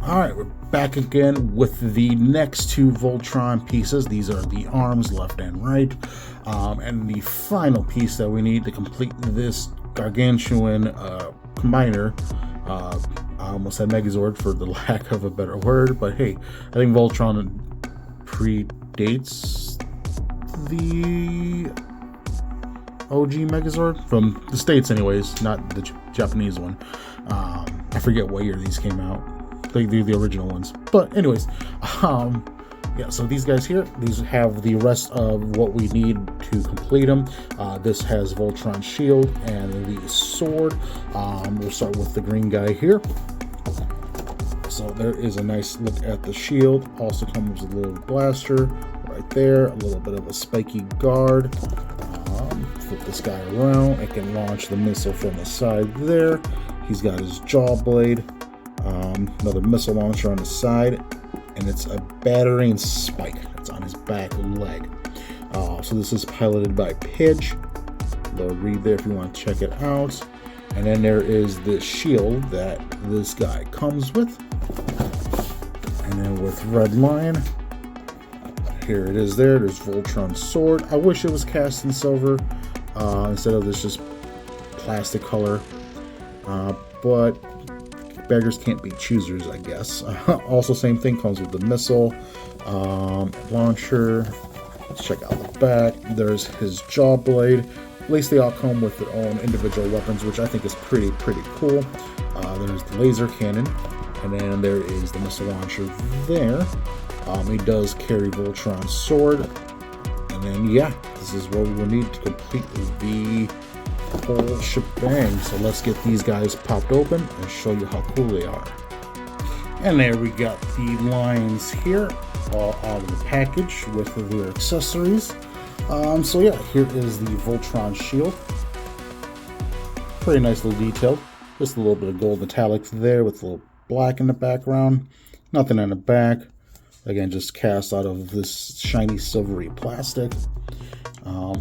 Alright, we're back again with the next two Voltron pieces. These are the arms, left and right. And the final piece that we need to complete this gargantuan combiner. I almost said Megazord for the lack of a better word, but hey, I think Voltron predates the OG Megazord from the States anyways, not the Japanese one. I forget what year these came out. The original ones, but anyways, yeah, so these guys here, these have the rest of what we need to complete them. This has Voltron shield and the sword. We'll start with the green guy here. So there is a nice look at the shield. Also comes with a little blaster right there, a little bit of a spiky guard. Flip this guy around, it can launch the missile from the side there. He's got his jaw blade. Another missile launcher on the side, and it's a battering spike that's on his back leg. So this is piloted by Pidge. They'll read there if you want to check it out. And then there is the shield that this guy comes with. And then with Red Line, here it is there. There's Voltron's sword. I wish it was cast in silver instead of this just plastic color. But beggars can't be choosers, I guess. Also, same thing comes with the missile launcher. Let's check out the back. There's his jaw blade. At least they all come with their own individual weapons, which I think is pretty cool. There's the laser cannon, and then there is the missile launcher there. He does carry Voltron's sword, and then yeah, this is what we will need to complete the whole shebang. So let's get these guys popped open and show you how cool they are. And there we got the lines here, all out of the package with their accessories. So yeah, here is the Voltron shield. Pretty nicely detailed. Just a little bit of gold metallics there with a little black in the background. Nothing on the back. Again, just cast out of this shiny silvery plastic.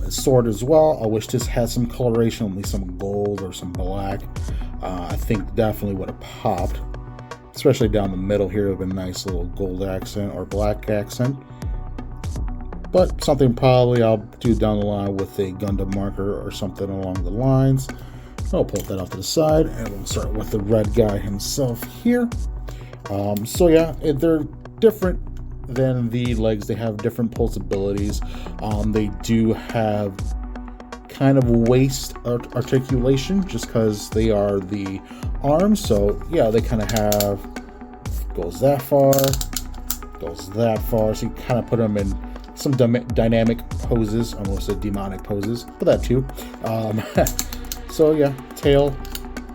His sword as well. I wish this had some coloration, at least some gold or some black. I think definitely would have popped, especially down the middle here. It would have been a nice little gold accent or black accent. But something probably I'll do down the line with a Gundam marker or something along the lines. I'll pull that off to the side, and we'll start with the red guy himself here. So yeah, they're different than the legs. They have different pulse abilities. They do have kind of waist articulation just because they are the arms. So yeah, they kind of have, goes that far, goes that far. So you kind of put them in some dynamic poses, almost demonic poses, but that too. So yeah, tail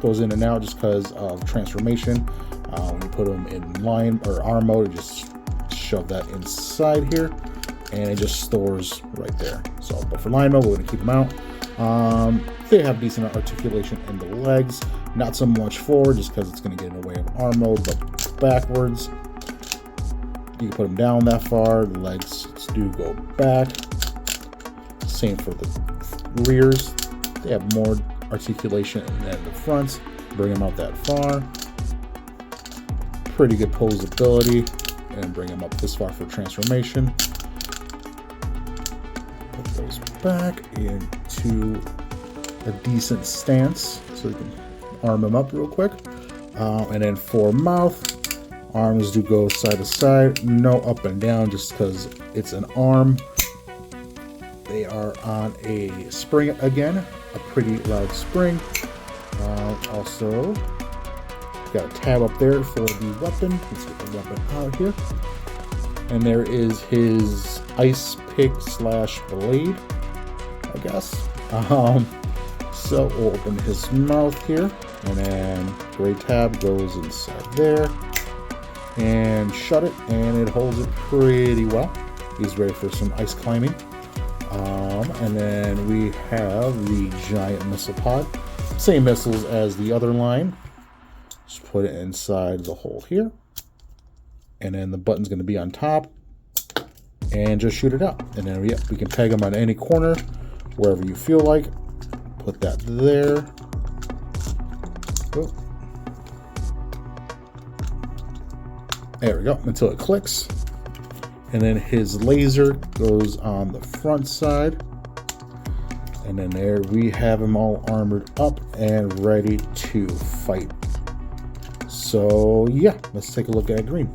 goes in and out just because of transformation. When you put them in line or arm mode, it just shove that inside here, and it just stores right there. So, but for line mode, we're gonna keep them out. They have decent articulation in the legs, not so much forward, just because it's gonna get in the way of arm mode, but backwards, you can put them down that far. The legs do go back. Same for the rears. They have more articulation than the fronts. Bring them out that far. Pretty good posability. And bring them up this far for transformation. Put those back into a decent stance so you can arm them up real quick. And then for mouth, arms do go side to side, no up and down just because it's an arm. They are on a spring again, a pretty loud spring. Also, got a tab up there for the weapon. Let's get the weapon out here. And there is his ice pick / blade, I guess. So we'll open his mouth here, and then gray tab goes inside there, and shut it, and it holds it pretty well. He's ready for some ice climbing. And then we have the giant missile pod. Same missiles as the other line. Just put it inside the hole here, and then the button's going to be on top, and just shoot it out. And then we can peg them on any corner, wherever you feel like. Put that there. Oh. There we go, until it clicks. And then his laser goes on the front side. And then there we have him all armored up and ready to fight. So yeah, let's take a look at green.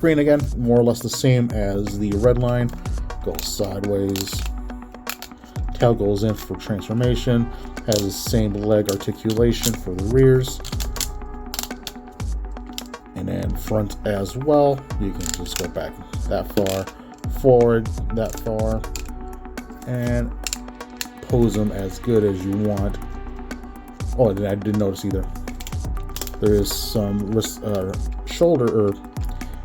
Green again, more or less the same as the red line. Goes sideways. Tail goes in for transformation. Has the same leg articulation for the rears. And then front as well. You can just go back that far, forward that far, and pose them as good as you want. Oh, and I didn't notice either. There is some wrist, shoulder or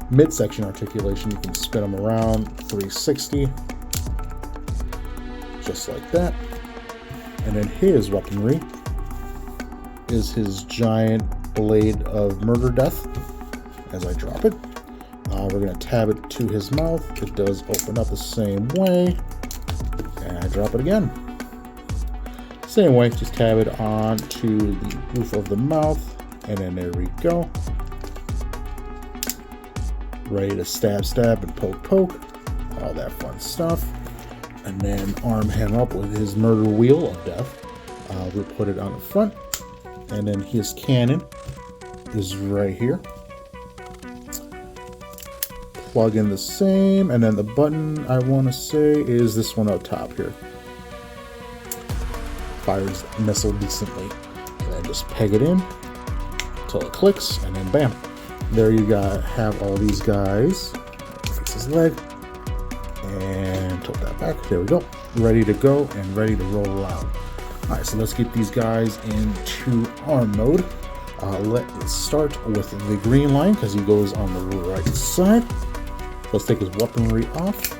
midsection articulation. You can spin them around 360, just like that. And then his weaponry is his giant blade of murder death. As I drop it, we're going to tab it to his mouth. It does open up the same way. And I drop it again. Same way, just tab it on to the roof of the mouth. And then there we go. Ready to stab, stab, and poke, poke. All that fun stuff. And then arm him up with his murder wheel of death. We'll put it on the front. And then his cannon is right here. Plug in the same, and then the button I want to say is this one up top here. Fires missile decently. And then just peg it in until it clicks, and then bam. There you have all these guys. Fix his leg. And tilt that back. There we go. Ready to go and ready to roll out. Alright, so let's get these guys into arm mode. Let's start with the green line because he goes on the right side. Let's take his weaponry off.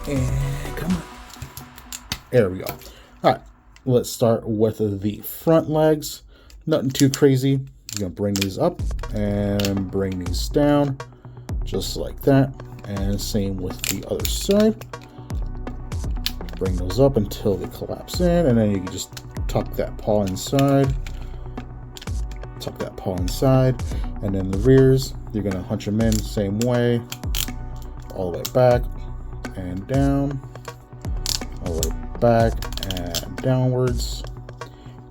And come on. There we go. Alright, let's start with the front legs. Nothing too crazy. You're going to bring these up and bring these down. Just like that. And same with the other side. Bring those up until they collapse in. And then you can just tuck that paw inside. Tuck that paw inside, and then the rears, you're going to hunch them in the same way, all the way back and down, all the way back and downwards.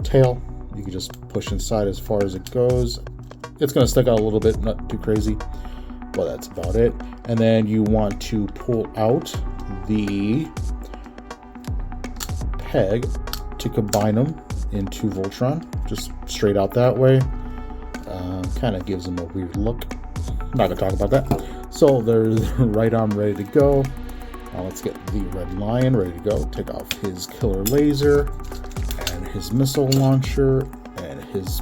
Tail, you can just push inside as far as it goes. It's going to stick out a little bit, not too crazy, but that's about it. And then you want to pull out the peg to combine them into Voltron, just straight out that way. Kind of gives them a weird look. Not gonna talk about that. So there's the right arm ready to go. Now let's get the red lion ready to go. Take off his killer laser and his missile launcher and his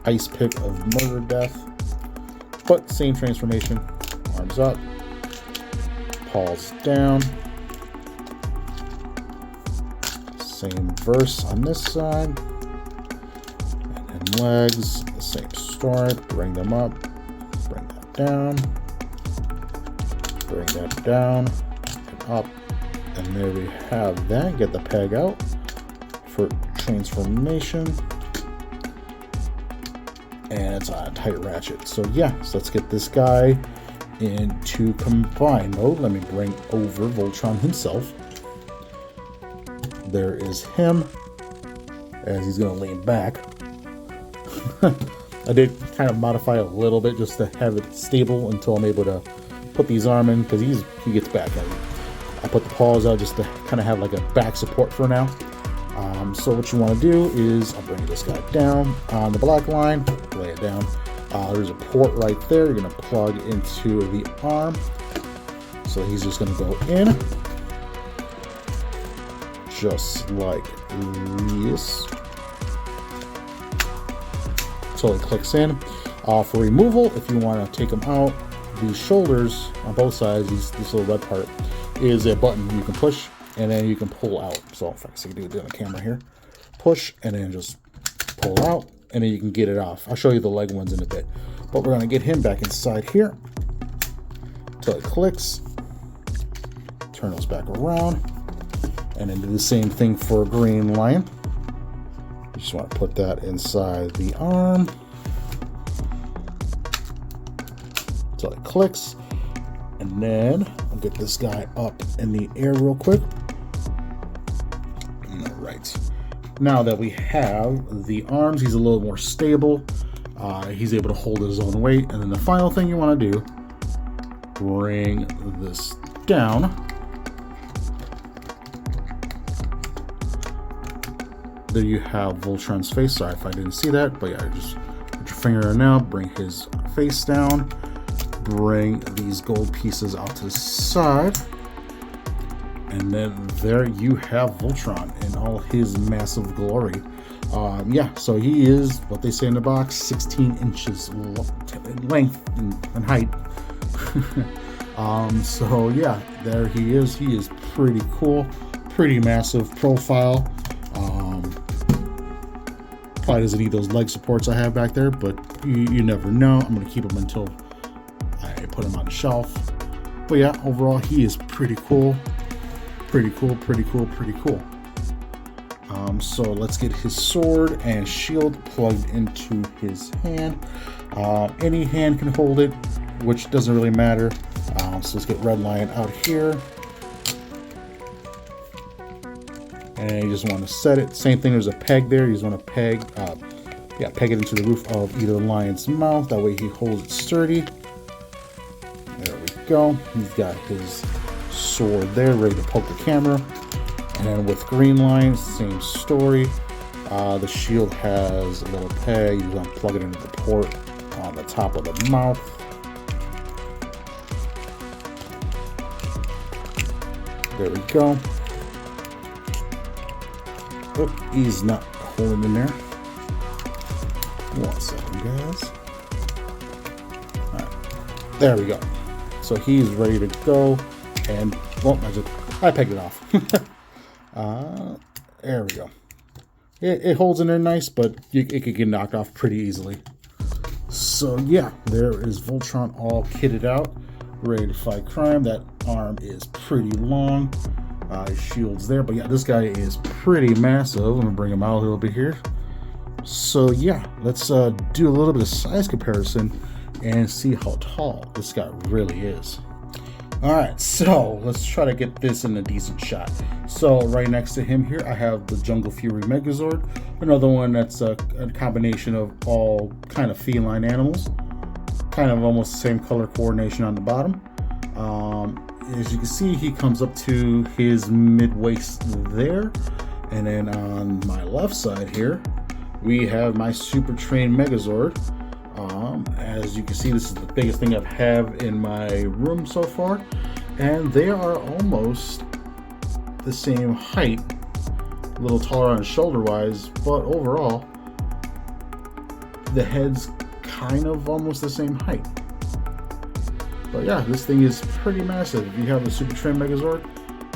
ice pick of murder death. But same transformation. Arms up, paws down. Same verse on this side. And legs, the same story. Bring them up, bring that down, bring that down, and up. And there we have that. Get the peg out for transformation. And it's on a tight ratchet. So yeah, so let's get this guy into combine mode. Let me bring over Voltron himself. There is him, as he's going to lean back. I did kind of modify a little bit just to have it stable until I'm able to put these arms in, because he gets back. I put the paws out just to kind of have like a back support for now. So what you want to do is I'll bring this guy down on the black line, lay it down. There's a port right there. You're going to plug into the arm. So he's just going to go in. Just like this. So it clicks in. For removal, if you want to take them out, the shoulders on both sides, this little red part, is a button you can push and then you can pull out. So if I can do it on the camera here, push and then just pull out, and then you can get it off. I'll show you the leg ones in a bit, but we're going to get him back inside here until it clicks. Turn those back around, and then do the same thing for Green Lion. Just want to put that inside the arm. So it clicks. And then I'll get this guy up in the air real quick. All right. Now that we have the arms, he's a little more stable. He's able to hold his own weight. And then the final thing you want to do, bring this down. There you have Voltron's face. Sorry if I didn't see that, but yeah, just put your finger in now, bring his face down, bring these gold pieces out to the side, and then there you have Voltron in all his massive glory. Yeah, so he is what they say in the box, 16 inches in length and height. So yeah, there he is. He is pretty cool, pretty massive profile. Probably doesn't need those leg supports I have back there, but you never know. I'm gonna keep him until I put him on the shelf. But yeah, overall he is pretty cool. Pretty cool. So let's get his sword and shield plugged into his hand. Any hand can hold it, which doesn't really matter. So let's get Red Lion out here. And you just want to set it. Same thing, there's a peg there. You just want to peg it into the roof of either lion's mouth. That way he holds it sturdy. There we go. He's got his sword there, ready to poke the camera. And then with Green Lion, same story. The shield has a little peg. You want to plug it into the port on the top of the mouth. There we go. Oh, he's not holding in there. 1 second, guys. All right, there we go. So he's ready to go, and well, I pegged it off. There we go. It holds in there nice, but it could get knocked off pretty easily. So yeah, there is Voltron all kitted out, ready to fight crime. That arm is pretty long. His shield's there, but yeah, this guy is pretty massive. I'm gonna bring him out a little bit here. So yeah, let's do a little bit of size comparison and see how tall this guy really is. All right, so let's try to get this in a decent shot. So right next to him here, I have the Jungle Fury Megazord, another one that's a combination of all kind of feline animals, kind of almost the same color coordination on the bottom. As you can see, he comes up to his mid-waist there. And then on my left side here, we have my Super Train Megazord. As you can see, this is the biggest thing I've had in my room so far. And they are almost the same height, a little taller on shoulder-wise, but overall, the head's kind of almost the same height. But yeah, this thing is pretty massive. If you have the Super Train Megazord,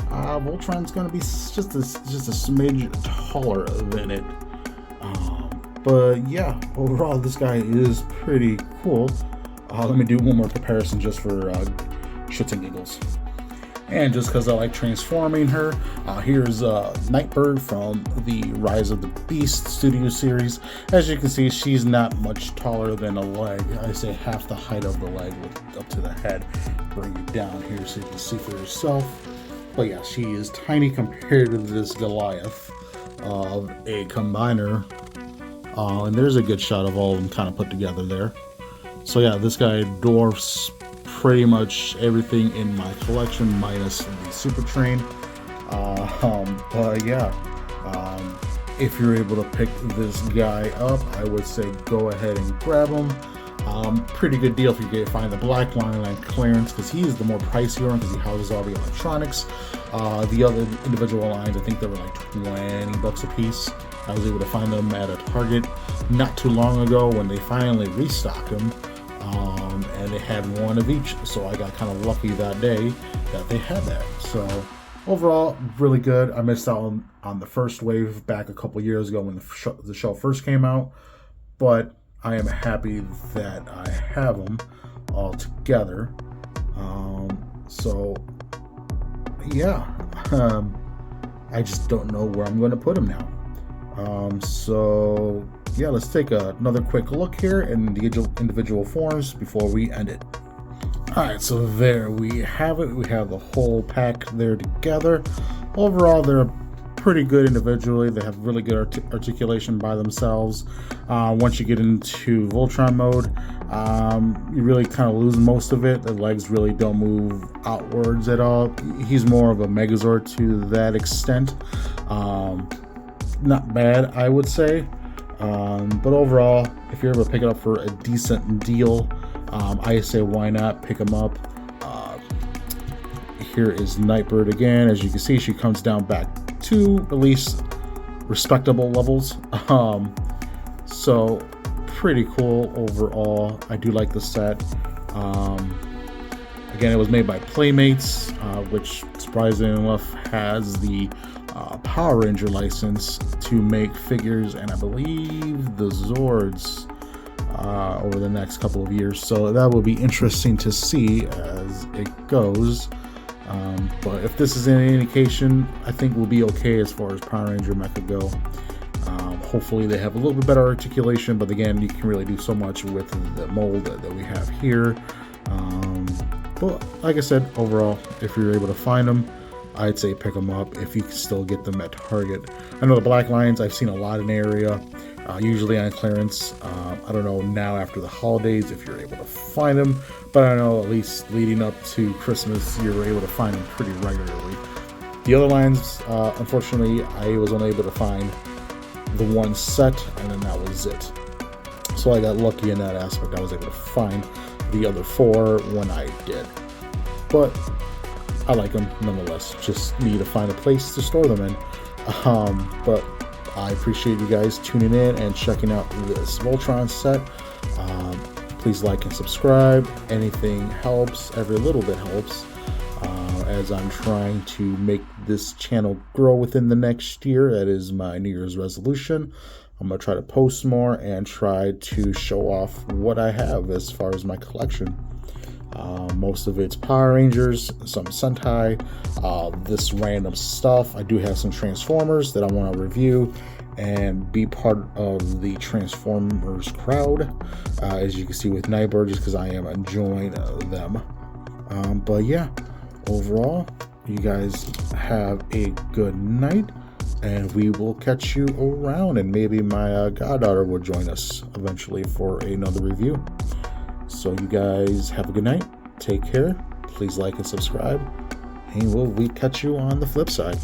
Voltron's going to be just a smidge taller than it. But yeah, overall, this guy is pretty cool. Let me do one more comparison just for shits and giggles. And just because I like transforming her, here's Nightbird from the Rise of the Beast Studio series. As you can see, she's not much taller than a leg. I say half the height of the leg up to the head. Bring it down here so you can see for yourself. But yeah, she is tiny compared to this Goliath of a combiner. And there's a good shot of all of them kind of put together there. So yeah, this guy dwarfs pretty much everything in my collection minus the Super Train. But yeah, if you're able to pick this guy up, I would say go ahead and grab him. Pretty good deal if you can find the black line on clearance, because he is the more pricier one because he houses all the electronics. The other individual lines, I think they were like 20 bucks a piece. I was able to find them at a Target not too long ago when they finally restocked them. And they had one of each, so I got kind of lucky that day that they had that. So overall, really good. I missed out on the first wave back a couple years ago when the show first came out, but I am happy that I have them all together. So yeah, I just don't know where I'm going to put them now. So yeah, let's take another quick look here in the individual forms before we end it. Alright, so there we have it. We have the whole pack there together. Overall, they're pretty good individually. They have really good articulation by themselves. Once you get into Voltron mode, you really kind of lose most of it. The legs really don't move outwards at all. He's more of a Megazord to that extent. Not bad, I would say. But overall, if you're able to pick it up for a decent deal, I say why not pick them up. Here is Nightbird again. As you can see, she comes down back to at least respectable levels. So pretty cool overall. I do like the set. Again, it was made by Playmates, which surprisingly enough has the Power Ranger license to make figures, and I believe the Zords over the next couple of years. So that will be interesting to see as it goes. But if this is any indication, I think we'll be okay as far as Power Ranger Mecha go. Hopefully they have a little bit better articulation, but again, you can really do so much with the mold that we have here. But like I said, overall, if you're able to find them, I'd say pick them up if you can still get them at Target. I know the Black Lions, I've seen a lot in the area, usually on clearance. I don't know now after the holidays if you're able to find them, but I know at least leading up to Christmas, you're able to find them pretty regularly. The other lines, unfortunately, I was only able to find the one set, and then that was it. So I got lucky in that aspect. I was able to find the other 4 when I did. But I like them nonetheless. Just need to find a place to store them in. But I appreciate you guys tuning in and checking out this Voltron set. Please like and subscribe. Anything helps. Every little bit helps. As I'm trying to make this channel grow within the next year. That is my New Year's resolution. I'm going to try to post more and try to show off what I have as far as my collection. Most of it's Power Rangers, some Sentai, this random stuff. I do have some Transformers that I want to review and be part of the Transformers crowd, as you can see with Nightbird, just because I am enjoying them. But yeah, overall, you guys have a good night, and we will catch you around, and maybe my goddaughter will join us eventually for another review. So you guys have a good night. Take care. Please like and subscribe, and we'll catch you on the flip side.